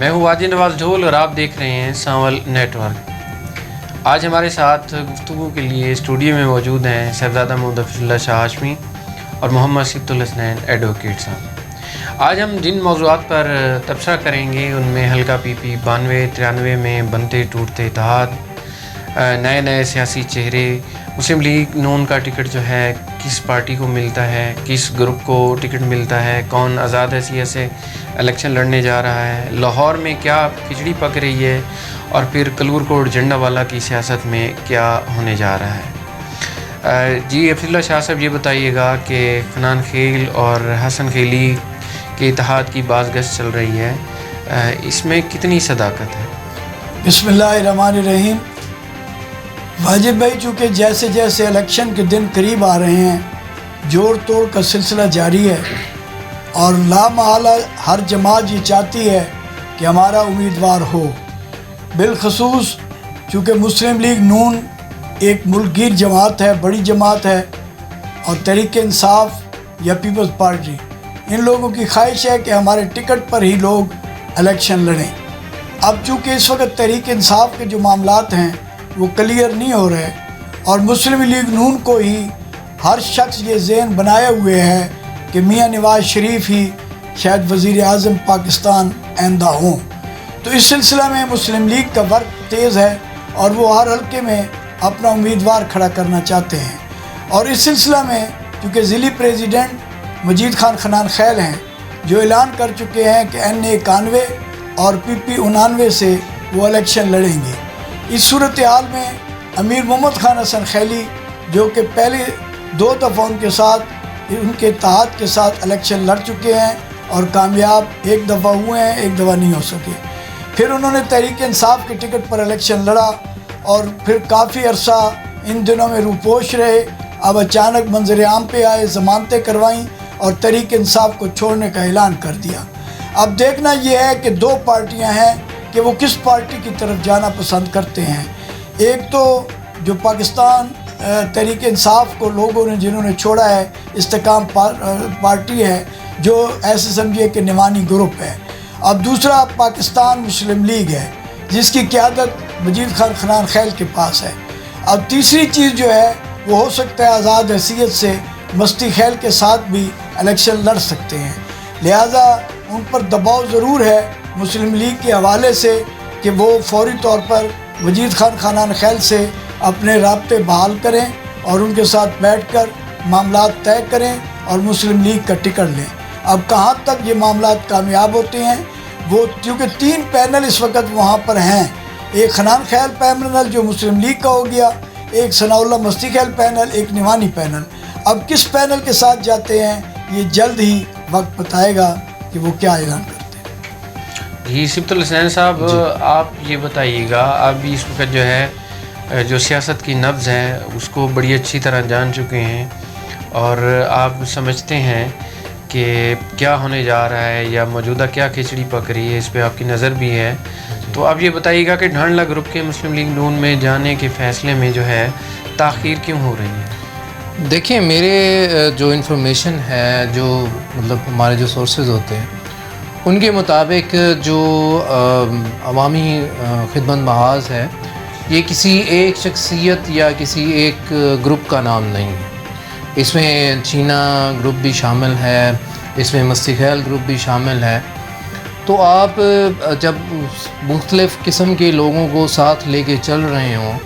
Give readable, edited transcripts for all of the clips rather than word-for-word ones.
میں ہوں واجد نواز ڈھول اور آپ دیکھ رہے ہیں سانول نیٹ ورک۔ آج ہمارے ساتھ گفتگو کے لیے اسٹوڈیو میں موجود ہیں صاحبزادہ محمد حفیظ اللہ شاہ ہاشمی اور محمد صفت الحسنین ایڈوکیٹ صاحب۔ آج ہم جن موضوعات پر تبصرہ کریں گے ان میں حلقہ پی پی 92-93 میں بنتے ٹوٹتے اتحاد، نئے سیاسی چہرے، مسلم لیگ نون کا ٹکٹ جو ہے کس پارٹی کو ملتا ہے، کس گروپ کو ٹکٹ ملتا ہے، کون آزاد حیثیت سے الیکشن لڑنے جا رہا ہے، لاہور میں کیا کھچڑی پک رہی ہے، اور پھر کلور کوٹ جھنڈا والا کی سیاست میں کیا ہونے جا رہا ہے۔ جی حفیظ اللہ شاہ صاحب، یہ بتائیے گا کہ فنان خیل اور حسن خیلی کے اتحاد کی باز گشت چل رہی ہے، اس میں کتنی صداقت ہے؟ بسم اللہ الرحمن الرحیم۔ واجد بھائی، چونکہ جیسے جیسے الیکشن کے دن قریب آ رہے ہیں، جوڑ توڑ کا سلسلہ جاری ہے، اور لامحالہ ہر جماعت یہ چاہتی ہے کہ ہمارا امیدوار ہو۔ بالخصوص چونکہ مسلم لیگ نون ایک ملک گیر جماعت ہے، بڑی جماعت ہے، اور تحریک انصاف یا پیپلز پارٹی، ان لوگوں کی خواہش ہے کہ ہمارے ٹکٹ پر ہی لوگ الیکشن لڑیں۔ اب چونکہ اس وقت تحریک انصاف کے جو معاملات ہیں وہ کلیئر نہیں ہو رہے، اور مسلم لیگ نون کو ہی ہر شخص یہ ذہن بنائے ہوئے ہے کہ میاں نواز شریف ہی شاید وزیر اعظم پاکستان آئندہ ہوں، تو اس سلسلہ میں مسلم لیگ کا ورک تیز ہے اور وہ ہر حلقے میں اپنا امیدوار کھڑا کرنا چاہتے ہیں۔ اور اس سلسلہ میں چونکہ ضلعی پریزیڈنٹ مجید خان خنان خیل ہیں، جو اعلان کر چکے ہیں کہ NA 91 اور PP 99 سے وہ الیکشن لڑیں گے۔ اس صورتحال میں امیر محمد خان حسن خیلی، جو کہ پہلے 2 دفعہ ان کے اتحاد کے ساتھ الیکشن لڑ چکے ہیں اور کامیاب 1 دفعہ ہوئے ہیں، 1 دفعہ نہیں ہو سکے، پھر انہوں نے تحریک انصاف کے ٹکٹ پر الیکشن لڑا اور پھر کافی عرصہ ان دنوں میں روپوش رہے۔ اب اچانک منظر عام پہ آئے، ضمانتیں کروائیں اور تحریک انصاف کو چھوڑنے کا اعلان کر دیا۔ اب دیکھنا یہ ہے کہ 2 پارٹیاں ہیں کہ وہ کس پارٹی کی طرف جانا پسند کرتے ہیں۔ ایک تو جو پاکستان تحریک انصاف کو لوگوں نے جنہوں نے چھوڑا ہے، استحکام پارٹی ہے، جو ایسے سمجھے کہ نمانی گروپ ہے۔ اب دوسرا پاکستان مسلم لیگ ہے، جس کی قیادت مجید خان خنان خیل کے پاس ہے۔ اب تیسری چیز جو ہے وہ ہو سکتا ہے آزاد حیثیت سے مستی خیل کے ساتھ بھی الیکشن لڑ سکتے ہیں، لہٰذا ان پر دباؤ ضرور ہے مسلم لیگ کے حوالے سے کہ وہ فوری طور پر مجید خان خنان خیل سے اپنے رابطے بحال کریں اور ان کے ساتھ بیٹھ کر معاملات طے کریں اور مسلم لیگ کا ٹکٹ لیں۔ اب کہاں تک یہ معاملات کامیاب ہوتے ہیں، وہ کیونکہ 3 پینل اس وقت وہاں پر ہیں، ایک خنان خیل پینل جو مسلم لیگ کا ہو گیا، ایک ثناء اللہ مستی خیل پینل، ایک نمانی پینل۔ اب کس پینل کے ساتھ جاتے ہیں یہ جلد ہی وقت بتائے گا کہ وہ کیا اعلان کرتے ہیں۔ جی صفت الحسنین صاحب، آپ یہ بتائیے گا، اب اس وقت جو ہے جو سیاست کی نبض ہے اس کو بڑی اچھی طرح جان چکے ہیں، اور آپ سمجھتے ہیں کہ کیا ہونے جا رہا ہے یا موجودہ کیا کھچڑی پک رہی ہے، اس پہ آپ کی نظر بھی ہے، تو آپ یہ بتائیے گا کہ ڈھانڈلہ گروپ کے مسلم لیگ نون میں جانے کے فیصلے میں جو ہے تاخیر کیوں ہو رہی ہے؟ دیکھیں، میرے جو انفارمیشن ہے، جو مطلب ہمارے جو سورسز ہوتے ہیں ان کے مطابق جو عوامی خدمت محاذ ہے، یہ کسی ایک شخصیت یا کسی ایک گروپ کا نام نہیں ہے۔ اس میں چینا گروپ بھی شامل ہے، اس میں مستی خیل گروپ بھی شامل ہے۔ تو آپ جب مختلف قسم کے لوگوں کو ساتھ لے کے چل رہے ہوں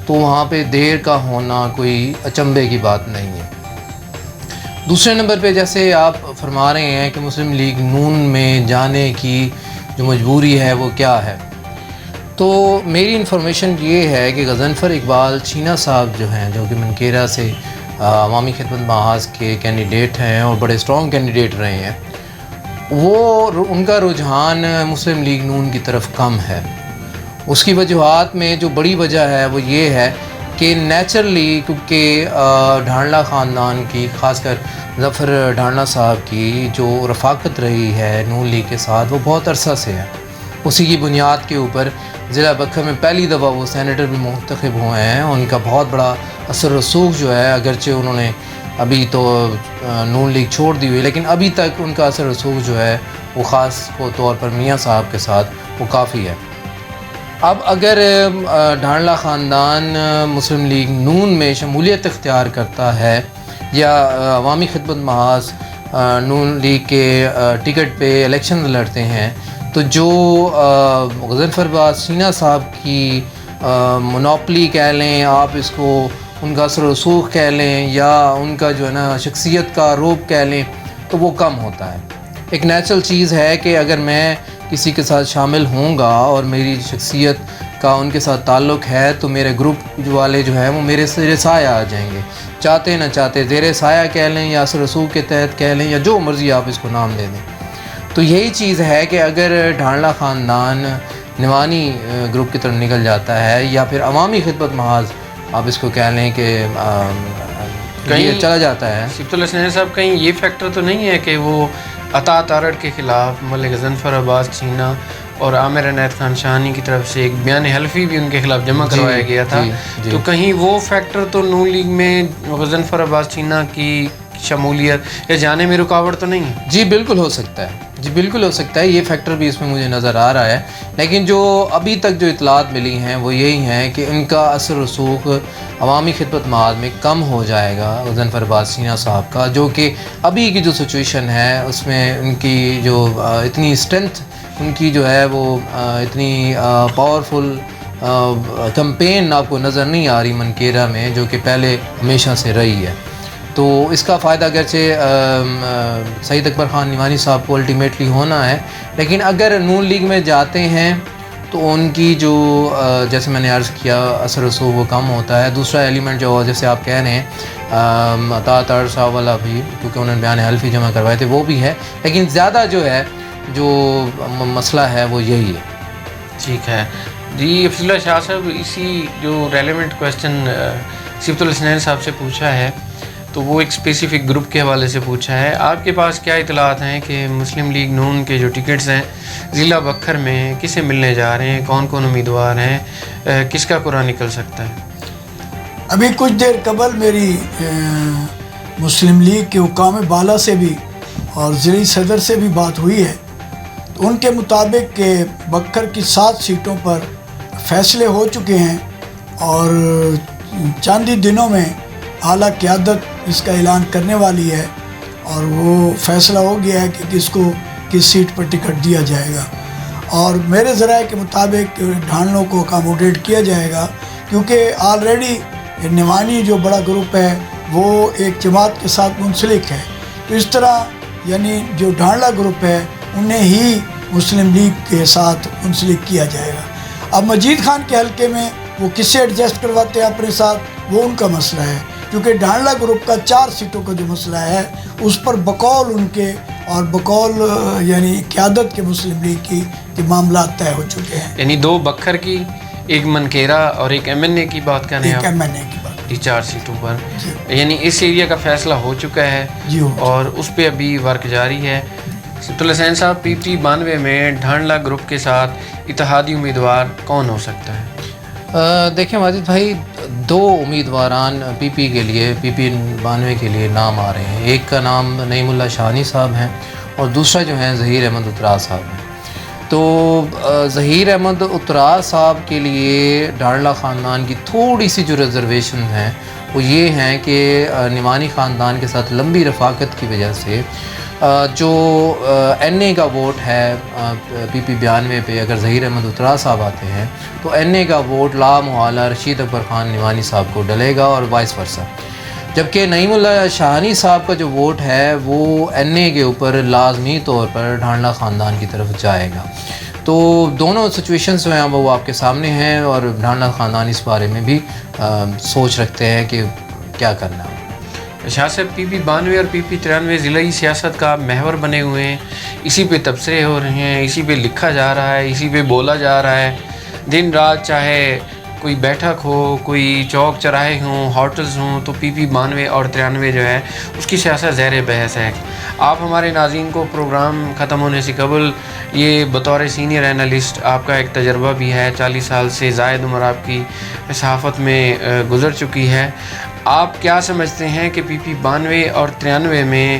تو وہاں پہ دیر کا ہونا کوئی اچنبھے کی بات نہیں ہے۔ دوسرے نمبر پہ جیسے آپ فرما رہے ہیں کہ مسلم لیگ نون میں جانے کی جو مجبوری ہے وہ کیا ہے، تو میری انفارمیشن یہ ہے کہ غضنفر اقبال چینا صاحب جو ہیں، جو کہ منکیرا سے عوامی خدمت محاذ کے کینڈیڈیٹ ہیں اور بڑے اسٹرانگ کینڈیڈیٹ رہے ہیں، ان کا رجحان مسلم لیگ نون کی طرف کم ہے۔ اس کی وجوہات میں جو بڑی وجہ ہے وہ یہ ہے کہ نیچرلی کیونکہ ڈھانڈلہ خاندان کی، خاص کر ظفر ڈھانڈلہ صاحب کی جو رفاقت رہی ہے نون لیگ کے ساتھ، وہ بہت عرصہ سے ہے۔ اسی کی بنیاد کے اوپر ضلع بکھر میں پہلی دفعہ وہ سینیٹر بھی منتخب ہوئے ہیں، ان کا بہت بڑا اثر رسوخ جو ہے، اگرچہ انہوں نے ابھی تو نون لیگ چھوڑ دی ہوئی، لیکن ابھی تک ان کا اثر رسوخ جو ہے وہ خاص طور پر میاں صاحب کے ساتھ وہ کافی ہے۔ اب اگر ڈھانڈلہ خاندان مسلم لیگ نون میں شمولیت اختیار کرتا ہے یا عوامی خدمت محاذ نون لیگ کے ٹکٹ پہ الیکشن لڑتے ہیں، تو جو غضنفر عباس چینا صاحب کی مونوپلی کہہ لیں آپ اس کو، ان کا اثر و رسوخ کہہ لیں یا ان کا جو ہے نا شخصیت کا روب کہہ لیں، تو وہ کم ہوتا ہے۔ ایک نیچرل چیز ہے کہ اگر میں کسی کے ساتھ شامل ہوں گا اور میری شخصیت کا ان کے ساتھ تعلق ہے تو میرے گروپ والے جو ہیں وہ میرے زیر سایہ آ جائیں گے، چاہتے نہ چاہتے، زیر سایہ کہہ لیں یا اثر و رسوخ کے تحت کہہ لیں یا جو مرضی آپ اس کو نام دے دیں۔ تو یہی چیز ہے کہ اگر ڈھانڈلہ خاندان نوانی گروپ کی طرف نکل جاتا ہے یا پھر عوامی خدمت محاذ آپ اس کو کہہ لیں کہ کہیں چلا جاتا ہے۔ سبط الحسنین صاحب، کہیں یہ فیکٹر تو نہیں ہے کہ وہ عطا تارڑ کے خلاف ملک غضنفر عباس چینا اور عامر عنایت خان شاہانی کی طرف سے ایک بیان حلفی بھی ان کے خلاف جمع کروایا گیا تھا، تو کہیں وہ فیکٹر تو نون لیگ میں غضنفر عباس چینا کی شمولیت یا جانے میں رکاوٹ تو نہیں ہے؟ جی بالکل ہو سکتا ہے، جی بالکل ہو سکتا ہے، یہ فیکٹر بھی اس میں مجھے نظر آ رہا ہے، لیکن جو ابھی تک جو اطلاعات ملی ہیں وہ یہی ہیں کہ ان کا اثر رسوخ عوامی خدمت محاذ میں کم ہو جائے گا غضنفر عباس چینا صاحب کا، جو کہ ابھی کی جو سچویشن ہے اس میں ان کی جو اتنی اسٹرینتھ ان کی جو ہے وہ اتنی پاورفل کمپین آپ کو نظر نہیں آ رہی منکیرا میں، جو کہ پہلے ہمیشہ سے رہی ہے۔ تو اس کا فائدہ اگرچہ سعید اکبر خان نعمانی صاحب کو الٹیمیٹلی ہونا ہے، لیکن اگر نون لیگ میں جاتے ہیں تو ان کی جو جیسے میں نے عرض کیا اثر رسوخ وہ کم ہوتا ہے۔ دوسرا ایلیمنٹ جو جیسے آپ کہہ رہے ہیں عطا تارڑ صاحب والا بھی، کیونکہ انہوں نے بیان حلفی جمع کروائے تھے، وہ بھی ہے، لیکن زیادہ جو ہے جو مسئلہ ہے وہ یہی ہے۔ ٹھیک ہے جی افضل اللہ شاہ صاحب، اسی جو ریلیونٹ کویسچن سبط الحسنین صاحب سے پوچھا ہے تو وہ ایک اسپیسیفک گروپ کے حوالے سے پوچھا ہے، آپ کے پاس کیا اطلاعات ہیں کہ مسلم لیگ نون کے جو ٹکٹس ہیں ضلع بکھر میں کسے ملنے جا رہے ہیں، کون کون امیدوار ہیں، کس کا قرعہ نکل سکتا ہے؟ ابھی کچھ دیر قبل میری مسلم لیگ کے حکام بالا سے بھی اور ضلعی صدر سے بھی بات ہوئی ہے، تو ان کے مطابق کہ بکھر کی 7 سیٹوں پر فیصلے ہو چکے ہیں اور چند ہی دنوں میں اعلیٰ قیادت اس کا اعلان کرنے والی ہے اور وہ فیصلہ ہو گیا ہے کہ کس کو کس سیٹ پر ٹکٹ دیا جائے گا، اور میرے ذرائع کے مطابق ڈھانڈلوں کو اکاموڈیٹ کیا جائے گا، کیونکہ آلریڈی نعمانی جو بڑا گروپ ہے وہ ایک جماعت کے ساتھ منسلک ہے، تو اس طرح یعنی جو ڈھانڈلہ گروپ ہے انہیں ہی مسلم لیگ کے ساتھ منسلک کیا جائے گا۔ اب مجید خان کے حلقے میں وہ کس سے ایڈجسٹ کرواتے ہیں اپنے ساتھ وہ ان کا مسئلہ ہے، کیونکہ ڈھانڈلہ گروپ کا 4 سیٹوں کا جو مسئلہ ہے اس پر بقول ان کے اور بقول یعنی قیادت کے مسلم لیگ کی کہ معاملات طے ہو چکے ہیں، یعنی 2 بکھر کی، ایک منکیرا اور ایک ایم این اے کی بات کر رہے ہیں، ایک ایم این اے کی بات، 4 سیٹوں پر، یعنی اس ایریا کا فیصلہ ہو چکا ہے اور اس پہ ابھی ورک جاری ہے۔ سبط الحسنین صاحب، PP 92 میں ڈھانڈلہ گروپ کے ساتھ اتحادی امیدوار کون ہو سکتا ہے؟ دیکھیں ماجد بھائی، 2 امیدواران PP کے لیے PP 92 کے لیے نام آ رہے ہیں، ایک کا نام نعیم اللہ شاہانی صاحب ہیں اور دوسرا جو ہیں ظہیر احمد اتراز صاحب ہیں۔ تو ظہیر احمد اتراز صاحب کے لیے ڈھانڈلہ خاندان کی تھوڑی سی جو ریزرویشن ہیں وہ یہ ہیں کہ نعمانی خاندان کے ساتھ لمبی رفاقت کی وجہ سے جو NA کا ووٹ ہے PP 92 پہ، اگر ظہیر احمد اتراز صاحب آتے ہیں تو NA کا ووٹ لامحالہ رشید اکبر خان نعمانی صاحب کو ڈلے گا اور وائس ورثہ، جبکہ نعیم اللہ شاہانی صاحب کا جو ووٹ ہے وہ NA کے اوپر لازمی طور پر ڈھانڈلہ خاندان کی طرف جائے گا۔ تو دونوں سچویشنز جو ہیں وہ آپ کے سامنے ہیں اور ڈھانڈلہ خاندان اس بارے میں بھی سوچ رکھتے ہیں کہ کیا کرنا ہے۔ شاہ صاحب، PP 92 اور PP 93 ضلعی سیاست کا محور بنے ہوئے ہیں، اسی پہ تبصرے ہو رہے ہیں، اسی پہ لکھا جا رہا ہے، اسی پہ بولا جا رہا ہے، دن رات چاہے کوئی بیٹھک ہو، کوئی چوک چراہے ہوں، ہوٹلز ہوں، تو PP 92 اور 93 جو ہے اس کی سیاست زیر بحث ہے۔ آپ ہمارے ناظرین کو پروگرام ختم ہونے سے قبل یہ بطور سینئر اینالسٹ آپ کا ایک تجربہ بھی ہے، 40 سال سے زائد عمر آپ کی صحافت میں گزر چکی ہے، آپ کیا سمجھتے ہیں کہ PP 92 اور 93 میں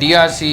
DRC